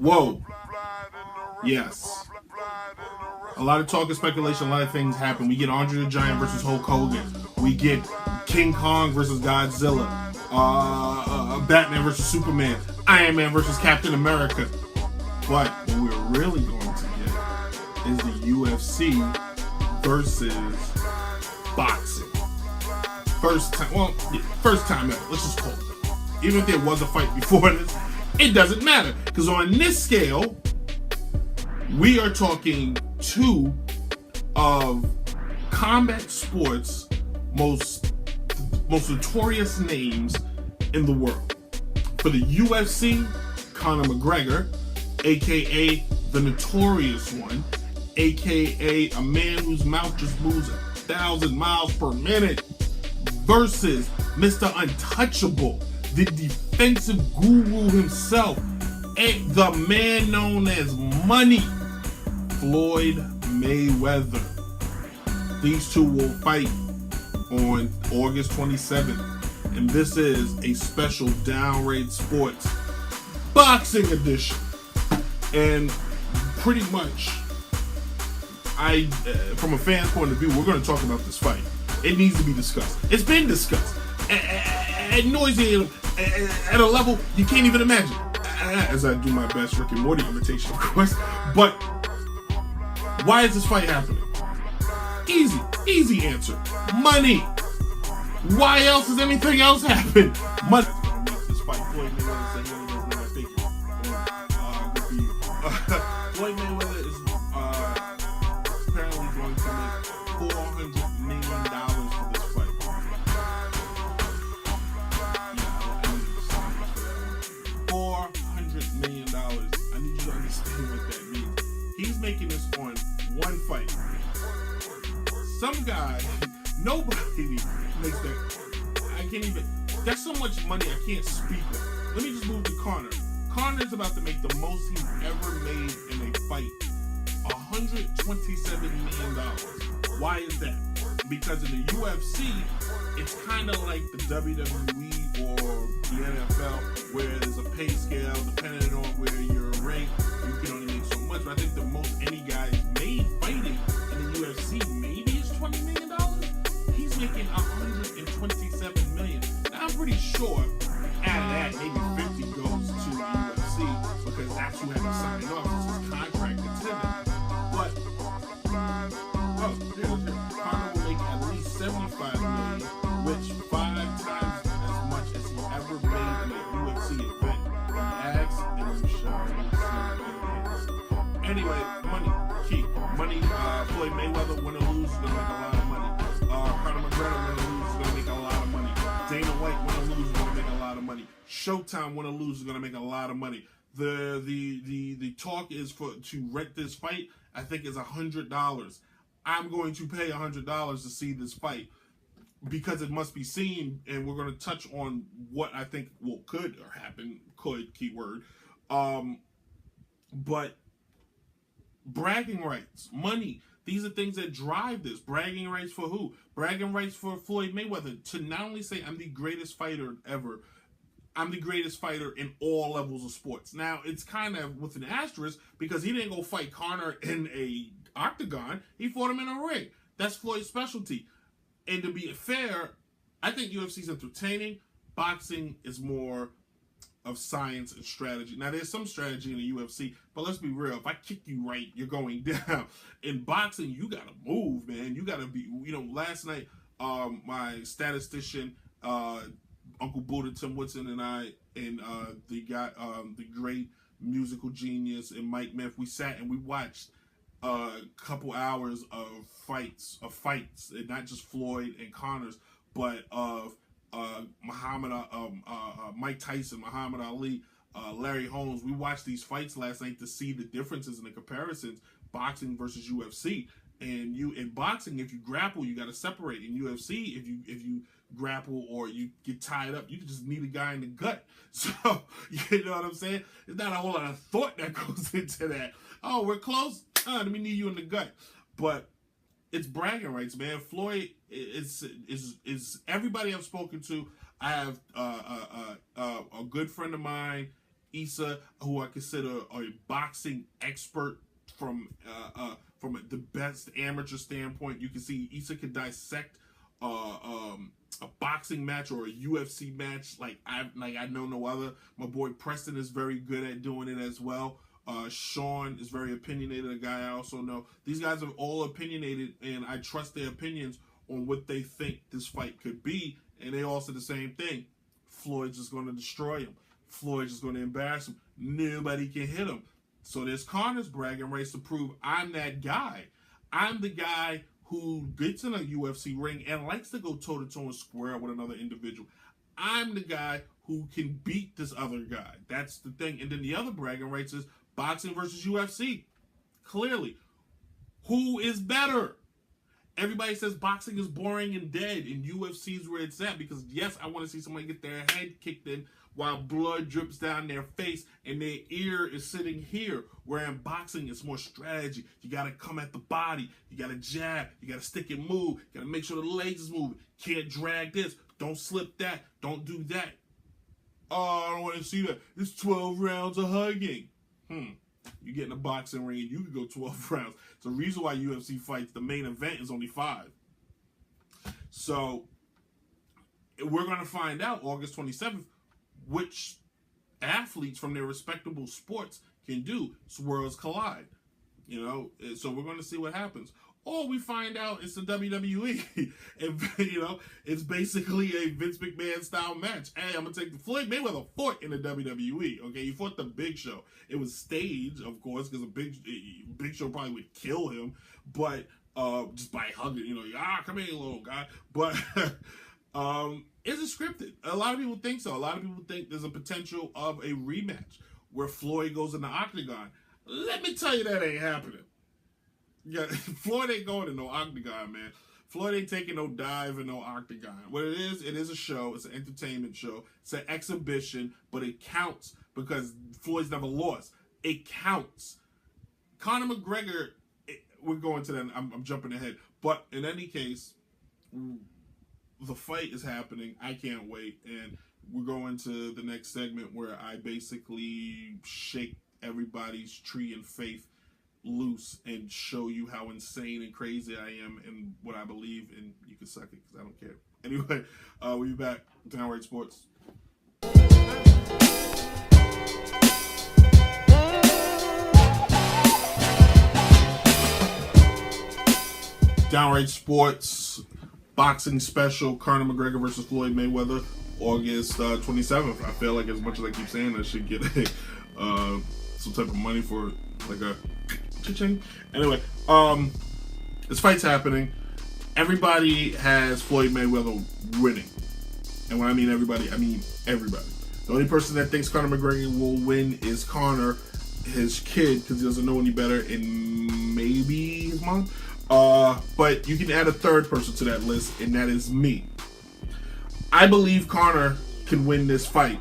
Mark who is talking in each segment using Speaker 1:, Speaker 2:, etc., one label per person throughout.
Speaker 1: Whoa. Yes. A lot of talk and speculation, a lot of things happen. We get Andre the Giant versus Hulk Hogan. We get King Kong versus Godzilla. Batman versus Superman. Iron Man versus Captain America. But what we're really going to get is the UFC versus boxing. First time ever. Let's just call it that. Even if there was a fight before this, it doesn't matter. Because on this scale, we are talking two of combat sports' most notorious names in the world. For the UFC, Conor McGregor, aka the Notorious One, aka a man whose mouth just moves 1,000 miles per minute, versus Mr. Untouchable, the defensive guru himself, and the man known as Money, Floyd Mayweather. These two will fight on August 27th. And this is a special Downrated Sports boxing edition. And pretty much, from a fan's point of view, we're going to talk about this fight. It needs to be discussed. It's been discussed at nauseam, at a level you can't even imagine. As I do my best Rick and Morty imitation, of course. But why is this fight happening? Easy answer. Money. Why else does anything else happen? Money. This fight, Floyd Mayweather said he only does not figure. Good for you. Floyd Mayweather is apparently going to make $400 million for this fight. Yeah, I need to sign up for that one. $400 million. I need you to understand what that means. He's making this on one fight. Some guy, nobody makes that. I can't even. That's so much money I can't speak of. Let me just move to Conor. Conor's about to make the most he's ever made in a fight. $127 million. Why is that? Because in the UFC, it's kind of like the WWE or the NFL, where there's a pay scale depending on where you're ranked. You can only make so much. But I think the most any guy's made fighting in the UFC maybe is $20 million. He's making $127 million. Now I'm pretty sure out of that maybe 50 goes to the UFC because that's who had to sign off. It's his contract that's in it. But Conor will make at least $75 million, which 5 times as much as he ever made in a UFC event. Relax and you shall see. Anyway, money, key. Money, Floyd Mayweather, win or lose, is going to make a lot of money. Conor McGregor, win or lose, is going to make a lot of money. Dana White, win or lose, is going to make a lot of money. Showtime, win or lose, is going to make a lot of money. The talk is to rent this fight, I think is $100. I'm going to pay $100 to see this fight because it must be seen, and we're going to touch on what I think could happen, keyword. But bragging rights, money, these are things that drive this. Bragging rights for who? Bragging rights for Floyd Mayweather to not only say I'm the greatest fighter ever, I'm the greatest fighter in all levels of sports. Now, it's kind of with an asterisk because he didn't go fight Conor in a octagon. He fought him in a ring. That's Floyd's specialty. And to be fair, I think UFC's entertaining. Boxing is more of science and strategy. Now, there's some strategy in the UFC, but let's be real. If I kick you right, you're going down. In boxing, you got to move, man. You got to be, last night, my statistician, Uncle Buddha, Tim Woodson, and I, and the great musical genius, and Mike Myth, we sat and we watched a couple hours of fights, and not just Floyd and Conor's, but of Mike Tyson, Muhammad Ali, Larry Holmes. We watched these fights last night to see the differences and the comparisons, boxing versus UFC. And in boxing, if you grapple, you got to separate. In UFC, if you grapple or you get tied up, you can just need a guy in the gut. So, you know what I'm saying? There's not a whole lot of thought that goes into that. Oh, we're close? Let me need you in the gut. But it's bragging rights, man. Floyd is everybody I've spoken to. I have a good friend of mine Issa, who I consider a boxing expert from the best amateur standpoint. You can see Issa can dissect a boxing match or a UFC match like I know no other. My boy Preston is very good at doing it as well. Sean is very opinionated, a guy I also know. These guys are all opinionated, and I trust their opinions on what they think this fight could be. And they all said the same thing. Floyd's just going to destroy him. Floyd's just going to embarrass him. Nobody can hit him. So there's Conor's bragging rights to prove I'm that guy. I'm the guy who gets in a UFC ring and likes to go toe-to-toe and square with another individual. I'm the guy who can beat this other guy. That's the thing. And then the other bragging rights is boxing versus UFC. Clearly, who is better? Everybody says boxing is boring and dead, and UFC is where it's at because, yes, I want to see somebody get their head kicked in while blood drips down their face and their ear is sitting here. Where in boxing, it's more strategy. You got to come at the body. You got to jab. You got to stick and move. You got to make sure the legs is moving. Can't drag this. Don't slip that. Don't do that. Oh, I don't want to see that. It's 12 rounds of hugging. You get in a boxing ring and you can go 12 rounds. It's the reason why UFC fights, the main event is only 5. So, we're going to find out August 27th which athletes from their respectable sports can do. Worlds collide. You know, so we're going to see what happens. Or we find out it's the WWE. And, you know, it's basically a Vince McMahon style match. Hey, I'm going to take the Floyd Mayweather fought in the WWE. Okay, he fought the Big Show. It was staged, of course, because a Big Show probably would kill him. But just by hugging, you know, come here, little guy. But it's scripted. A lot of people think so. A lot of people think there's a potential of a rematch where Floyd goes in the octagon. Let me tell you, that ain't happening. Yeah, Floyd ain't going to no octagon, man. Floyd ain't taking no dive in no octagon. What it is a show. It's an entertainment show. It's an exhibition, but it counts because Floyd's never lost. It counts. Conor McGregor, we're going to that. I'm jumping ahead. But in any case, the fight is happening. I can't wait. And we're going to the next segment where I basically shake everybody's tree and faith loose and show you how insane and crazy I am and what I believe, and you can suck it because I don't care. Anyway, we'll be back. Downright Sports. Downright Sports boxing special, Conor McGregor versus Floyd Mayweather, August 27th. I feel like as much as I keep saying, I should get some type of money for it, like a cha-ching. Anyway, this fight's happening. Everybody has Floyd Mayweather winning. And when I mean everybody, I mean everybody. The only person that thinks Conor McGregor will win is Conor, his kid, because he doesn't know any better, and maybe his mom. But you can add a third person to that list, and that is me. I believe Conor can win this fight.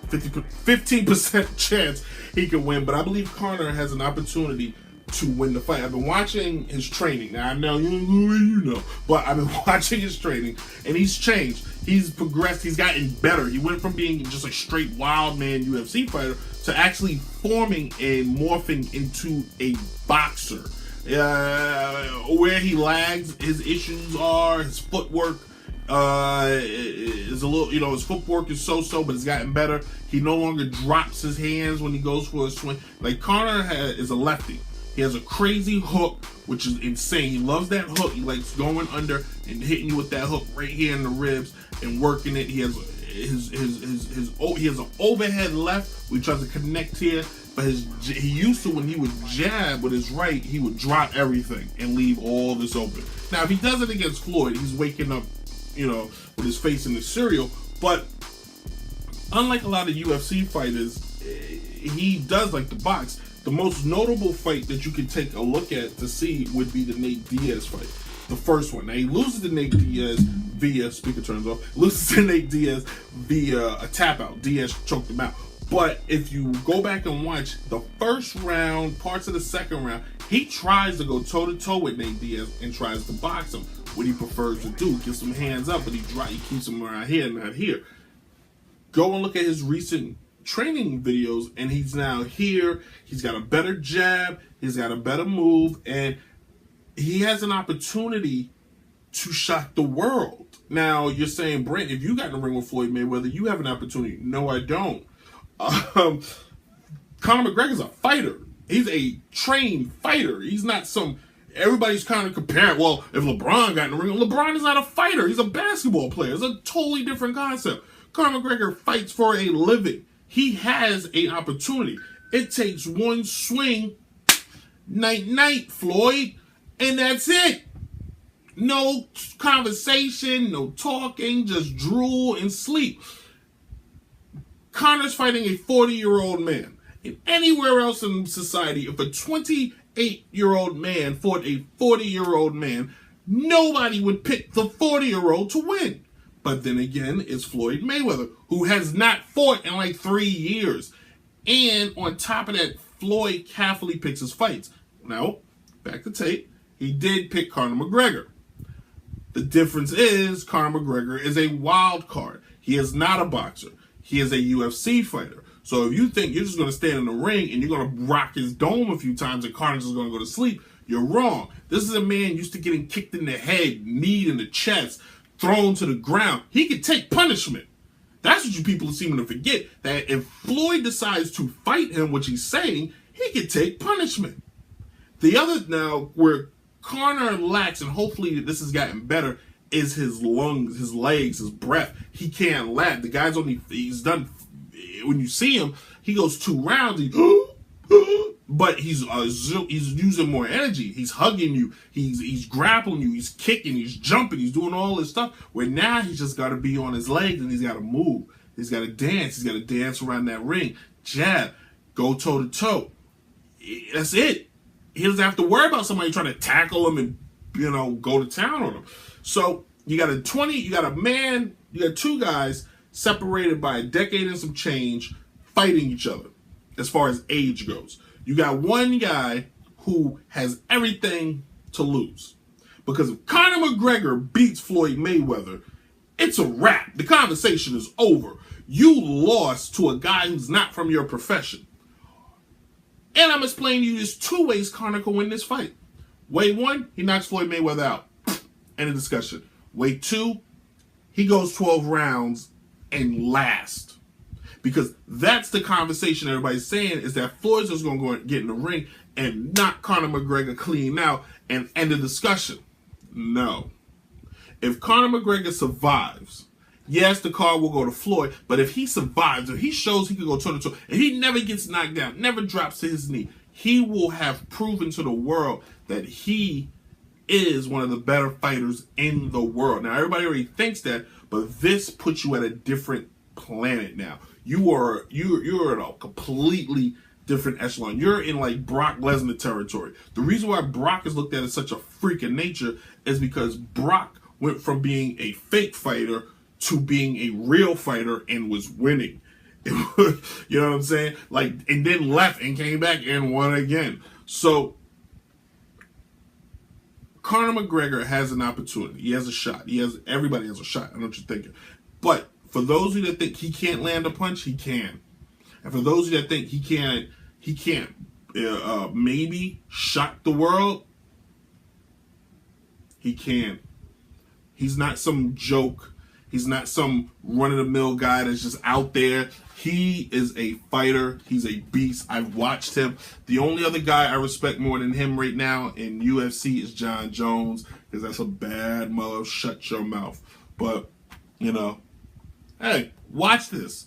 Speaker 1: 15% chance he can win, but I believe Conor has an opportunity to win the fight. I've been watching his training. Now, I know you know, but I've been watching his training, and he's changed. He's progressed. He's gotten better. He went from being just a straight wild man UFC fighter to actually forming and morphing into a boxer. Where he lags, his issues are his footwork. Is a little, his footwork is so, but it's gotten better. He no longer drops his hands when he goes for a swing. Like Conor is a lefty. He has a crazy hook, which is insane. He loves that hook. He likes going under and hitting you with that hook right here in the ribs and working it. He has he has an overhead left, which tries to connect here. But he used to, when he would jab with his right, he would drop everything and leave all this open. Now, if he does it against Floyd, he's waking up, with his face in the cereal. But unlike a lot of UFC fighters, he does like to box. The most notable fight that you could take a look at to see would be the Nate Diaz fight. The first one. Now, he loses to Nate Diaz via, speaker turns off, loses to Nate Diaz via a tap out. Diaz choked him out. But if you go back and watch the first round, parts of the second round, he tries to go toe-to-toe with Nate Diaz and tries to box him. What he prefers to do, gets some hands up, but he keeps him around here and not here. Go and look at his recent training videos, and he's now here. He's got a better jab. He's got a better move, and he has an opportunity to shock the world. Now, you're saying, Brent, if you got in the ring with Floyd Mayweather, you have an opportunity. No, I don't. Conor McGregor's a fighter. He's a trained fighter. He's not some... Everybody's kind of comparing, well, if LeBron got in the ring, LeBron is not a fighter. He's a basketball player. It's a totally different concept. Conor McGregor fights for a living. He has an opportunity. It takes one swing, night, Floyd, and that's it. No conversation, no talking, just drool and sleep. Conor's fighting a 40-year-old man. And anywhere else in society, if a 28-year-old man fought a 40-year-old man, nobody would pick the 40-year-old to win. But then again, it's Floyd Mayweather, who has not fought in like 3 years. And on top of that, Floyd carefully picks his fights. Now, back to tape, he did pick Conor McGregor. The difference is Conor McGregor is a wild card. He is not a boxer. He is a UFC fighter. So if you think you're just going to stand in the ring and you're going to rock his dome a few times and Conor's just going to go to sleep, you're wrong. This is a man used to getting kicked in the head, knee in the chest, thrown to the ground. He can take punishment. That's what you people seem to forget, that if Floyd decides to fight him, which he's saying, he can take punishment. The other, now, where Conor lacks, and hopefully this has gotten better, is his lungs, his legs, his breath. He can't laugh. The guy's he's done, when you see him, he goes 2 rounds, but he's using more energy. He's hugging you, he's grappling you, he's kicking, he's jumping, he's doing all this stuff, where now he's just got to be on his legs and he's got to move. He's got to dance around that ring, jab, go toe to toe. That's it. He doesn't have to worry about somebody trying to tackle him and, go to town on him. So you got two guys separated by a decade and some change, fighting each other as far as age goes. You got one guy who has everything to lose. Because if Conor McGregor beats Floyd Mayweather, it's a wrap. The conversation is over. You lost to a guy who's not from your profession. And I'm explaining to you there's 2 ways Conor can win this fight. Way 1, he knocks Floyd Mayweather out. End of discussion. Way 2, he goes 12 rounds and last. Because that's the conversation everybody's saying, is that Floyd's just going to get in the ring and knock Conor McGregor clean out and end the discussion. No. If Conor McGregor survives, yes, the card will go to Floyd, but if he survives, if he shows he can go toe to toe, if he never gets knocked down, never drops to his knee, he will have proven to the world that he is one of the better fighters in the world. Now, everybody already thinks that, but this puts you at a different planet now. You're in a completely different echelon. You're in like Brock Lesnar territory. The reason why Brock is looked at as such a freak of nature is because Brock went from being a fake fighter to being a real fighter and was winning. You know what I'm saying? And then left and came back and won again. So Conor McGregor has an opportunity. He has a shot. Everybody has a shot. I know what you're thinking. But for those of you that think he can't land a punch, he can. And for those of you that think he can't maybe shock the world, he can. He's not some joke. He's not some run-of-the-mill guy that's just out there. He is a fighter. He's a beast. I've watched him. The only other guy I respect more than him right now in UFC is John Jones, because that's a bad mother. Shut your mouth. But, hey, watch this.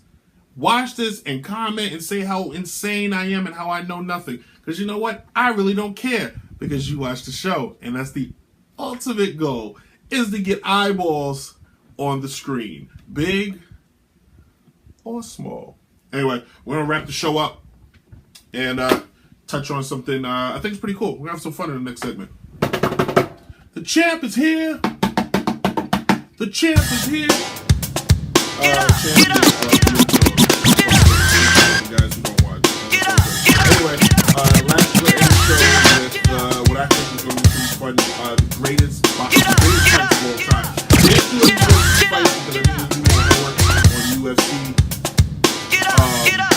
Speaker 1: Watch this and comment and say how insane I am and how I know nothing. Because you know what? I really don't care, because you watch the show. And that's the ultimate goal, is to get eyeballs on the screen, big or small. Anyway, we're gonna wrap the show up and touch on something I think is pretty cool. We're gonna have some fun in the next segment. The champ is here. The champ is here.
Speaker 2: Get up, get up, get up, get up.
Speaker 1: You guys who don't watch. Anyway, last we're in the show with what I think is gonna be pretty fun. The greatest boxing fights of all time. Get up, get up. On UFC.
Speaker 2: Get up, get up.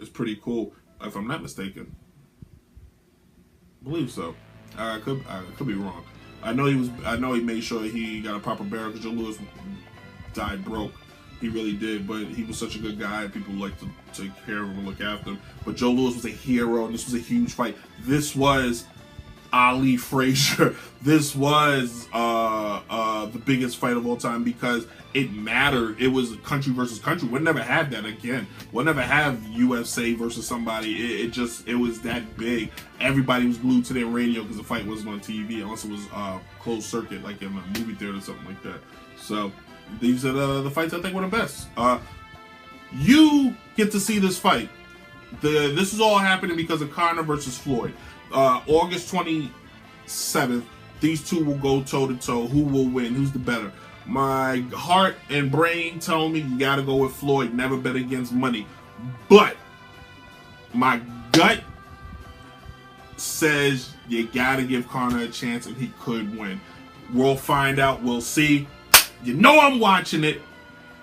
Speaker 1: is pretty cool, if I'm not mistaken. I believe so. I could be wrong. I know he made sure he got a proper burial because Joe Louis died broke. He really did, but he was such a good guy. People like to take care of him and look after him. But Joe Louis was a hero, and this was a huge fight. This was Ali Frazier. This was the biggest fight of all time because it mattered. It was country versus country. We'll never have that again. We'll never have UFC versus somebody. It was that big. Everybody was glued to their radio because the fight wasn't on TV unless it was closed circuit, like in a movie theater or something like that. So these are the fights I think were the best. You get to see this fight. This is all happening because of Conor versus Floyd. August 27th, these two will go toe-to-toe. Who will win? Who's the better? My heart and brain tell me you gotta go with Floyd. Never bet against money. But my gut says you gotta give Conor a chance and he could win. We'll find out. We'll see. You know I'm watching it.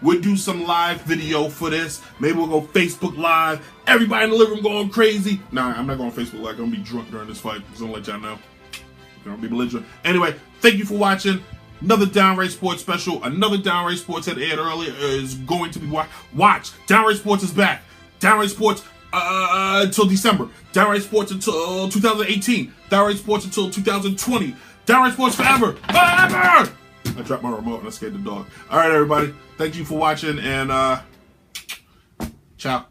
Speaker 1: We'll do some live video for this. Maybe we'll go Facebook Live. Everybody in the living room going crazy. Nah, I'm not going Facebook Live. I'm going to be drunk during this fight. Just going to let y'all know. I'm going to be belligerent. Anyway, thank you for watching. Another Downright Sports special. Another Downright Sports that aired earlier is going to be watched. Downright Sports is back. Downright Sports until December. Downright Sports until 2018. Downright Sports until 2020. Downright Sports forever. Forever! I dropped my remote and I scared the dog. All right, everybody. Thank you for watching, and ciao.